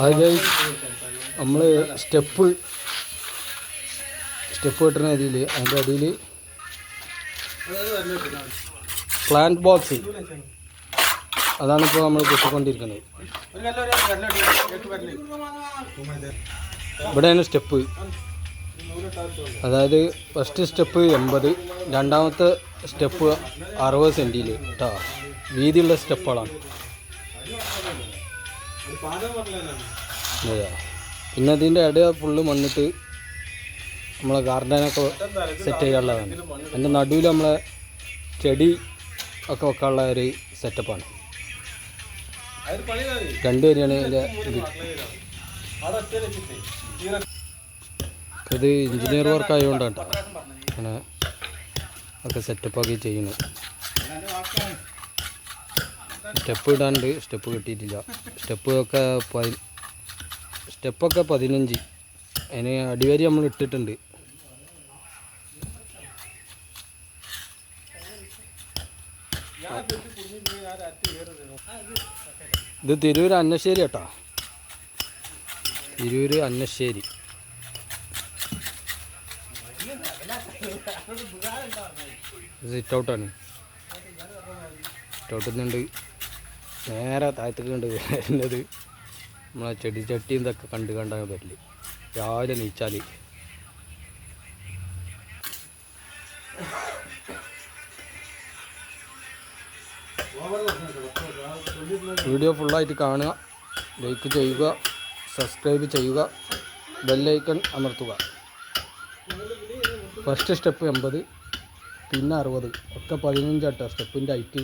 അത് നമ്മൾ സ്റ്റെപ്പ് കിട്ടുന്ന രീതിയിൽ അതിൻ്റെ അടിയിൽ പ്ലാന്റ് ബോക്സ് അതാണിപ്പോൾ നമ്മൾ കുത്തിക്കൊണ്ടിരിക്കുന്നത്. ഇവിടെയാണ് സ്റ്റെപ്പ്. അതായത് ഫസ്റ്റ് സ്റ്റെപ്പ് 80, രണ്ടാമത്തെ സ്റ്റെപ്പ് 60 സെൻറ്റിയിൽ കേട്ടോ. വീതിയുള്ള സ്റ്റെപ്പുകളാണ്. പിന്നെ അതിൻ്റെ ഇട ഫുള്ള് വന്നിട്ട് നമ്മളെ ഗാർഡനൊക്കെ സെറ്റ് ചെയ്യാനുള്ളതാണ്. അതിൻ്റെ നടുവിൽ നമ്മളെ ചെടി ഒക്കെ വെക്കാനുള്ള ഒരു സെറ്റപ്പാണ്. രണ്ടുപേരെയാണ് ഇതിൻ്റെ ഇത് എഞ്ചിനീയർ വർക്ക് ആയതുകൊണ്ടാണ് അങ്ങനെ ഒക്കെ സെറ്റപ്പാക്കി ചെയ്യുന്നത്. സ്റ്റെപ്പ് ഇടാണ്ട്, സ്റ്റെപ്പ് കിട്ടിയിട്ടില്ല. സ്റ്റെപ്പൊക്കെ 15. അതിന് അടിവരി നമ്മൾ ഇട്ടിട്ടുണ്ട്. ഇത് തിരൂർ അന്നശ്ശേരി കേട്ടോ. തിരൂർ അന്നശ്ശേരി. സിറ്റ് ഔട്ടാണ്. സിറ്റ് ഔട്ടിൽ നിന്നുണ്ട് നേരെ താഴത്തേക്കുണ്ട് വരുന്നത്. നമ്മളെ ചെടിച്ചട്ടിയും ഇതൊക്കെ കണ്ടാൽ പറ്റില്ല രാവിലെ നീച്ചാൽ. വീഡിയോ ഫുള്ളായിട്ട് കാണുക, ലൈക്ക് ചെയ്യുക, സബ്സ്ക്രൈബ് ചെയ്യുക, ബെല്ലൈക്കൺ അമർത്തുക. ഫസ്റ്റ് സ്റ്റെപ്പ് 80, പിന്നെ 60, ഒക്കെ 15 കേട്ടോ സ്റ്റെപ്പിൻ്റെ ഹൈറ്റ്.